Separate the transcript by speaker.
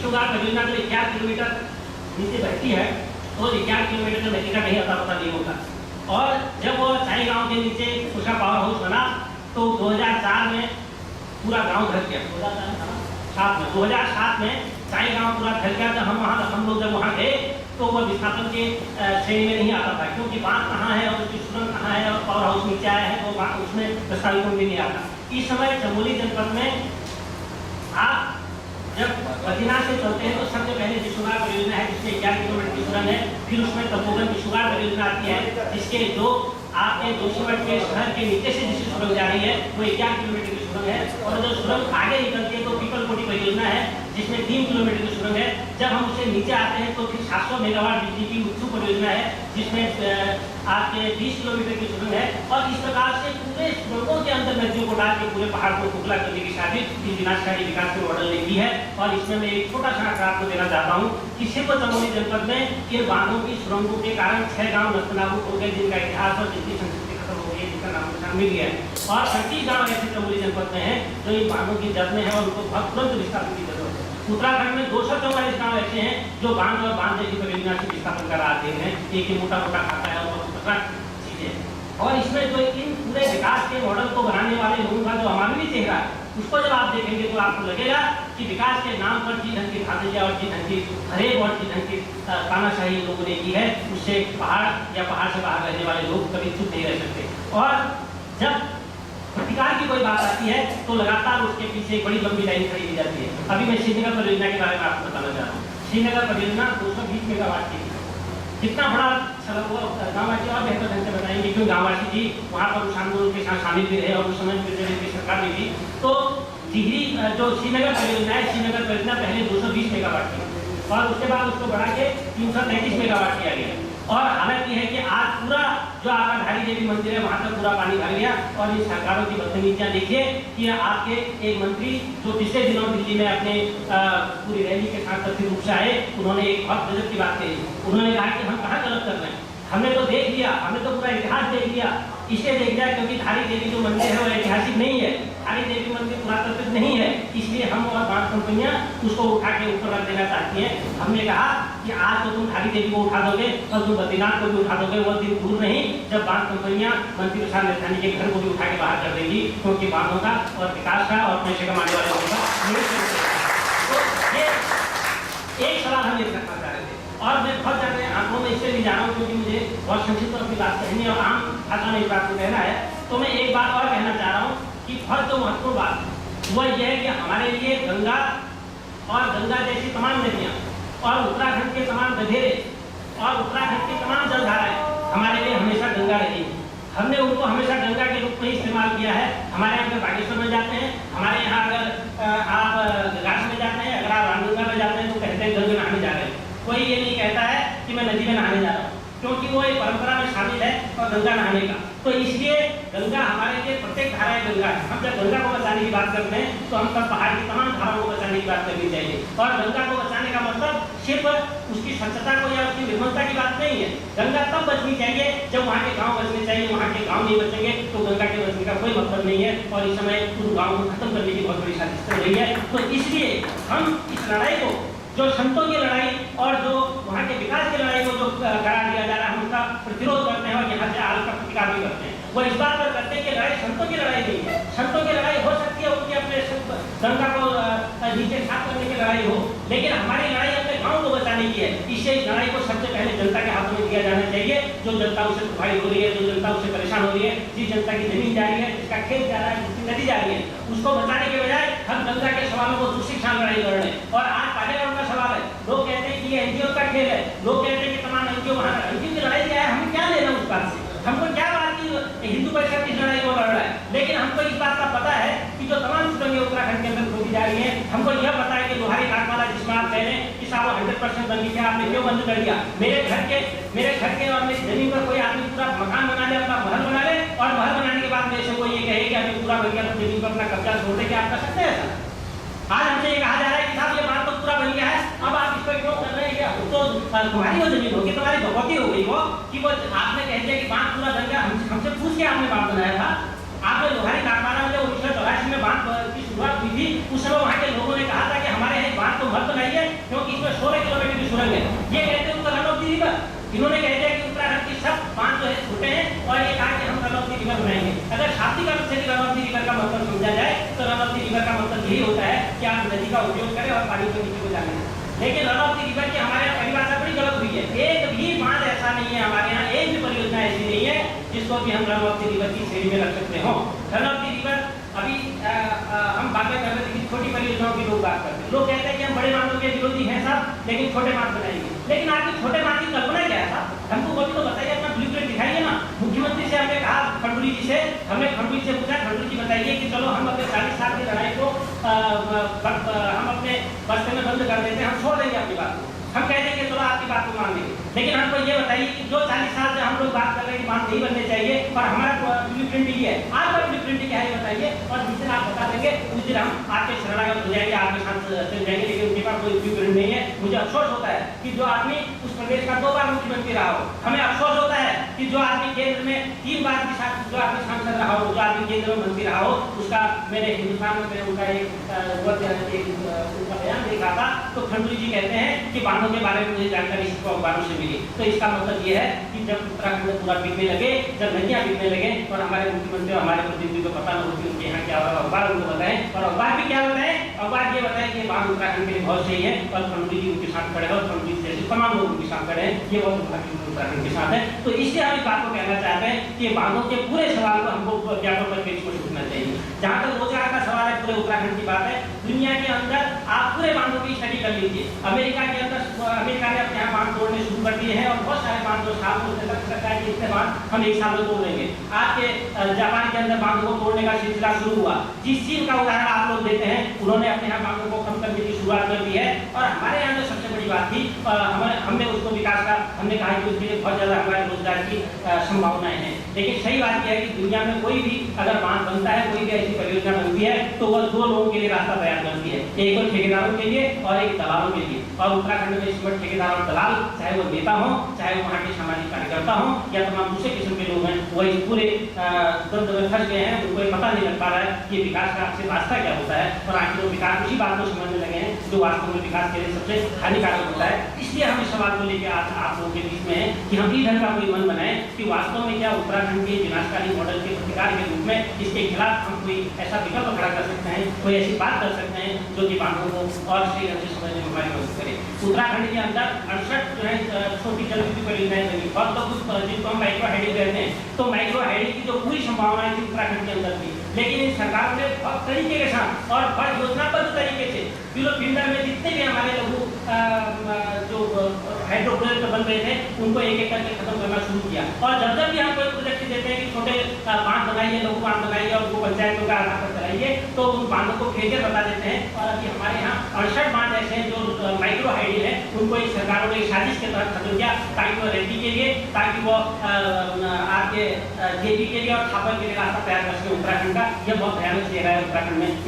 Speaker 1: विष्णुघाट परियोजना जो 11 किलोमीटर नीचे बहती है, तो 11 किलोमीटर का नदी का कहीं अता पता नहीं होता। और जब वो चाई गांव के नीचे उसका पावर हाउस बना तो 2004 में पूरा गांव ढक गया। 2007 में चाई गांव पूरा ढक गया। जब हम लोग जब वहाँ गए तो वह विस्थापन के श्रेणी में नहीं आता था, क्योंकि बांध कहाँ है और उसकी सुरंग कहाँ है और पावर हाउस नीचे आया है, तो उसमें प्रस्तावित में नहीं आता। इस समय चमोली जनपद में आप जब बद्रीनाथ से चलते हैं तो सबसे पहले विष्णुघाट परियोजना है, जिसमें 11 किलोमीटर की सुरंग है। फिर उसमें तपोवन विष्णुघाट परियोजना आती है, जिसके जो आपके जोशीमठ के शहर के नीचे से जिसकी सुरंग जा रही है वो 11 किलोमीटर की सुरंग है। और जो सुरंग आगे निकलती है तो पीपलकोटी परियोजना है, जिसमें 3 किलोमीटर की सुरंग है। जब हम उससे नीचे आते हैं तो फिर 700 मेगावाट बिजली की उत्सु परियोजना है, जिसमें आपके 20 किलोमीटर की सुरंग है। और इस प्रकार से पूरे सुरंगों के अंदर नदियों को डाल के पूरे पहाड़ को खोखला करने की शादी विनाशकारी विकास के मॉडल ने की है। और इसमें मैं एक छोटा सा आंकड़ा आपको देना चाहता हूँ कि सिर्फ चमोली जनपद में ये बांधों की सुरंगों के कारण 6 गाँव नस्तनाबूद हो गए, जिनका इतिहास और जिनकी संस्कृति खत्म हो गई, जिनका नाम निशान मिल गया है। और 38 गाँव ऐसे चमोली जनपद में है जो इन बांधों की जद में है और उनको बहुत तुरंत विस्थापन की जरूरत है। उत्तराखंड में 244 गाँव ऐसे हैं जो बांध और बांध जैसी परियोजना से विस्थापन करा रहे हैं। एक ही मोटा मोटा खाता है और चीजें। और इसमें जो इन पूरे विकास के मॉडल को बनाने वाले लोगों का जो अमानवीय चेहरा है, उसको जब आप देखेंगे तो आपको लगेगा कि विकास के नाम पर जी ढंग की खामियां और जी ढंग की फरेब और जी ढंग की तानाशाही लोगों ने की है, उससे पहाड़ या पहाड़ से बाहर रहने वाले लोग कभी चुप नहीं रह सकते। और जब प्रतिकार की कोई बात आती है तो लगातार उसके पीछे एक बड़ी लंबी लाइन खड़ी की जाती है। अभी मैं श्रीनगर परियोजना के बारे में आपको बताना चाह रहा हूँ। श्रीनगर परियोजना 220 मेगावाट की, कितना बड़ा सड़क हुआ गाँववासी और बेहतर ढंग से बताएंगे, क्योंकि गाँववासी जी वहाँ पर उस आंदोलन के साथ शामिल भी रहे और उस समय की सरकार भी थी। तो टिहरी जो श्रीनगर परियोजना है, श्रीनगर परियोजना पहले 220 मेगावाट की और उसके बाद उसको बढ़ा के 333 मेगावाट किया गया। और हालत ये है कि आज पूरा जो आपका धारी देवी मंदिर है वहाँ तक पूरा पानी भर गया। और इन सरकारों की बदतमीजियाँ देखिए कि आपके एक मंत्री जो पिछले दिनों दिल्ली में अपने पूरी रैली के साथ कथित रूप से आए, उन्होंने एक बहुत गजब की बात कही। उन्होंने कहा कि हम कहाँ गलत कर रहे हैं, हमने तो देख लिया, हमने तो पूरा इतिहास देख लिया। इसलिए देख लिया क्योंकि धारी देवी जो मंदिर है वो ऐतिहासिक नहीं है, धारी देवी मंदिर पुरातात्विक नहीं है, इसलिए हम और बांध कंपनियां उसको उठा के ऊपर रख देना चाहती हैं। हमने कहा कि आज तो तुम धारी देवी को उठा दोगे और तुम बद्रीनाथ को भी उठा दोगे, वो दिन दूर नहीं जब बांध कंपनियां मंत्री प्रसाद नेतानी के घर को भी उठा के बाहर कर देंगी, क्योंकि बांधों का और विकास का और पैसे कमाने वाले लोगों का। तो ये एक सवाल हम ये रखना चाह रहे थे। और मैं बहुत ज़्यादा आंकड़ों में इसलिए नहीं जा रहा हूँ क्योंकि मुझे बहुत संक्षिप्त अपनी बात कहनी और आम भाषा में इस बात को कहना है। तो मैं एक बात और कहना चाह रहा हूँ कि बहुत जो महत्वपूर्ण बात वह यह है कि हमारे लिए गंगा और गंगा जैसी तमाम नदियाँ और उत्तराखंड के तमाम गधेरे और उत्तराखंड की तमाम जलधाराएं हमारे लिए हमेशा गंगा रही। हमने उनको हमेशा गंगा के रूप में इस्तेमाल किया है। हमारे यहाँ अगर बागेश्वर में जाते हैं, हमारे यहाँ अगर आप घाट में जाते हैं, अगर आप रामगंगा में जाते हैं तो कहते हैं गंगा नहाने जा रहे हैं। कोई ये नहीं कहता है कि मैं नदी में नहाने जा रहा हूँ, क्योंकि वो एक परंपरा में शामिल है और गंगा नहाने का। तो इसलिए गंगा हमारे लिए प्रत्येक धारा गंगा है। हम जब गंगा को बचाने की बात करते हैं तो हम सब पहाड़ की तमाम धाराओं को बचाने की बात करनी चाहिए। और गंगा को बचाने का मतलब सिर्फ उसकी स्वच्छता को या उसकी निर्मलता की बात नहीं है। गंगा तब बचनी चाहिए जब वहाँ के गाँव बचने चाहिए, वहाँ के गाँव नहीं बचेंगे तो गंगा के बचने का कोई मतलब नहीं है। और इस समय उन गाँव को खत्म करने की बहुत बड़ी साजिश चल रही है। तो इसलिए हम इस लड़ाई को, जो संतों की लड़ाई और जो वहाँ के विकास की लड़ाई को जो करा दिया जा रहा है, हम उसका प्रतिरोध करते हैं और यहाँ से आगे का प्रतिकार भी करते हैं। वो इस बात पर करते हैं कि लड़ाई संतों की लड़ाई नहीं है। संतों की लड़ाई हो सकती है, उनकी अपने गंगा को नीचे साफ करने की लड़ाई हो, लेकिन हमारी लड़ाई अपने गाँव को बचाने की है। इससे इस लड़ाई को सबसे पहले जनता के हाथों में दिया जाना चाहिए। जो जनता उससे प्रभावित हो रही है, जो जनता उससे परेशान हो रही है, जिस जनता की जमीन जा रही है, जिसका खेत जा रहा है, जिसकी नदी जा रही है, उसको बचाने के बजाय हम गंगा के सवालों को दूसरी क्षण लड़ाई कर रहे हैं। और आज पहले राउंड का सवाल है, लोग कहते हैं कि ये एनजीओ का खेल है, लोग कहते हैं कि तमाम एनजीओ वहाँ एनजीओ की लड़ाई क्या है, हमें क्या लेना उस बात से, हमको क्या बात की हिंदू परिषद की लड़ाई को लड़ रहा है। लेकिन हमको इस बात का पता है कि जो तमाम सुरंगें उत्तराखंड के अंदर खोदी जा रही है, हमको यह पता है कि लोहारी नागमाला जिसमें आप कह रहे हैं कि साहब 100% बन गई है, आपने क्यों बंद कर दिया। मेरे घर के और मेरी जमीन पर कोई आदमी पूरा मकान बना ले, अपना महल बना ले, और महल बनाने के बाद मेरे से कोई ये कहे कि अभी पूरा बन गया तो जमीन पर अपना कब्जा छोड़ दे, क्या आप कर सकते हैं ऐसा? आज हमसे ये कहा जा रहा है कि साहब ये बात तो पूरा बन गया है, अब आप इसको इग्नोर कर रहे हैं क्या? तो तुम्हारी वो जमीन होगी, तुम्हारी भगवती हो गई वो कि वो आपने कह दिया कि बांध पूरा बन गया। हमसे पूछ के आपने बांध बनाया था। आपने लोहारी नागमाला में 1984 में बांध की शुरुआत हुई थी, उस समय वहाँ के लोगों ने कहा था कि हमारे यहाँ बांध तो मत बनाइए, का मतलब समझा जाए तो रन ऑफ द रिवर का मतलब यही होता है कि आप नदी का उपयोग करें और पानी को नीचे को जाने दें। लेकिन रन ऑफ द रिवर की हमारे यहाँ परिभाषा बड़ी गलत हुई है। एक भी बांध ऐसा नहीं है हमारे यहाँ, एक भी परियोजना ऐसी नहीं है जिसको कि हम रन ऑफ द रिवर की श्रेणी में रख सकते हो। रन ऑफ द रिवर अभी हम बातें कर रहे थे कि छोटी परियोजनाओं की लोग बात करते हैं। लोग कहते हैं कि हम बड़े बांधों के विरोधी हैं साहब, लेकिन छोटे बांध बनाएंगे। लेकिन आपकी छोटे बांध की कल्पना क्या है साहब? हमको वो भी तो बताइए, अपना ब्लूप्रिंट दिखाइए ना। मुख्यमंत्री से हमने कहा, खंडूरी जी से हमने खंडूरी से पूछा, खंडूरी जी बताइए कि चलो हम अपने 40 साल की लड़ाई को हम अपने बस्ते में बंद कर देते हैं, हम छोड़ देंगे अपनी बात को। हम कह देंगे चलो आपकी बात को मान लेंगे, लेकिन हमको ये बताइए कि जो 40 साल से हम लोग बात कर रहे हैं कि बांध नहीं बनने चाहिए और हमारा ब्लूप्रिंट ये है, आपका ब्लूप्रिंट क्या है बताइए। और जिस दिन आप बता देंगे उस दिन हम आपके शरणागत हो जाएंगे, आपके साथ चल जाएंगे, लेकिन उनके पास कोई ब्लूप्रिंट नहीं है। मुझे अफसोस होता है कि जो आदमी उस प्रदेश का 2 बार मुख्यमंत्री रहा हो, हमें अफसोस होता है कि जो आदमी केंद्र में 3 बार की जो आदमी सांसद रहा हो, जो आदमी केंद्र में मंत्री रहा हो, उसका मैंने हिंदुस्तान में मैंने उनका एक बयान देखा था। तो खंडूरी जी कहते हैं कि बांधों के बारे में मुझे जानकारी सिर्फ अखबारों से मिली। तो इसका मतलब ये है कि जब उत्तराखंड में पूरा बिकने लगे, जब नदियां बिकने लगे और हमारे मुख्यमंत्री और हमारे प्रतिनिधि को पता न हो कि उनके यहाँ क्या हो रहा है, अखबार उनको बताएं। और अखबार भी क्या बताएं? अखबार ये बताएं कि बांध उत्तराखंड के लिए बहुत सही है और खंडूरी जी उनके साथ खड़े हैं और खंडूरी जी जैसे तमाम लोग उनके साथ खड़े हैं। ये बहुत दुर्भाग्य उत्तराखंड के साथ है। तो इसलिए हम इस बात को कहना चाहते हैं कि बांधों के पूरे सवाल को हमको ज्ञापन पर पेश को सोचना चाहिए। जहाँ तक रोजगार का सवाल है, पूरे उत्तराखंड की बात है, दुनिया के अंदर आप पूरे बांधों की स्टडी कर लीजिए। अमेरिका के अंदर अमेरिका ने अपने यहाँ बांध तोड़ने शुरू कर दिए हैं और बहुत सारे बांध जो साल में लग सकता है कि इतने बांध हम एक साल में तोड़ लेंगे। आपके जापान के अंदर बांधों को तोड़ने का सिलसिला शुरू हुआ। जिस चीज का उदाहरण आप लोग देते हैं, उन्होंने अपने यहाँ बांधों को कम करने की शुरुआत कर दी है। और हमारे यहाँ जो सबसे बड़ी बात थी, हमने उसको विकास का हमने कहा कि उसके लिए बहुत ज्यादा हमारे रोजगार की संभावनाएं हैं। लेकिन सही बात यह है कि दुनिया में कोई भी अगर बांध बनता है, कोई भी ऐसी परियोजना बनती है, तो वह 2 लोगों के लिए रास्ता तैयार करती है, एक तो ठेकेदारों के लिए और एक दलालों के लिए। और उत्तराखंड में इस वक्त ठेकेदार और दलाल, चाहे वो नेता हो, चाहे वो वहाँ के सामाजिक कार्यकर्ता हो या तमाम दूसरे किस्म के लोग हैं, वो इस पूरे द्वंद्व में फंस गए हैं। उनको पता नहीं लग पा रहा है कि विकास का आखिर रास्ता क्या होता है और आखिर वो विकास उसी बात को समझने लगे हैं जो वास्तव में विकास के लिए सबसे हानिकारक होता है। इसलिए हम इस सवाल को लेकर आज आप लोगों के बीच में है कि हम इधर का कोई मन बनाए कि वास्तव में क्या उत्तराखंड के विनाशकारी मॉडल के प्रतिकार के रूप में इसके खिलाफ हम कोई ऐसा विकल्प खड़ा कर सकते हैं, कोई ऐसी बात कर सकते हैं जो कि बांधों को और सही ढंग से समझने में हमारी मदद करे। उत्तराखंड के अंदर 68 जो है छोटी जल विद्युत परियोजनाएं बनी और तो कुछ जिनको हम माइक्रो हाइडिंग कहते हैं, तो माइक्रो हाइडिंग की जो पूरी संभावनाएं थी उत्तराखंड के अंदर थी, लेकिन इस सरकार ने बहुत तरीके के साथ और बहुत योजनाबद्ध तरीके से किलो फिल्टर में जितने भी हमारे लघु जो हाइड्रो प्रोजेक्ट बन रहे थे उनको एक-एक करके खत्म करना शुरू किया। और जब जब भी हम कोई प्रोजेक्ट देते हैं कि छोटे बांध बनाइए, लघु बांध बनाइए और उनको पंचायतों का आधार पर चलाइए, तो उन बांधों को फेंके बता देते हैं। और अभी हमारे यहाँ 68 बांध ऐसे हैं जो माइक्रो हाइडिंग है, उनको एक सरकारों ने साजिश के तहत खत्म किया ताकि वो रेड्डी के लिए, ताकि वो आपके जेबी के लिए और थापर के लिए रास्ता तैयार कर सके उत्तराखंड का। यह बहुत भयानक चेहरा है उत्तराखंड में।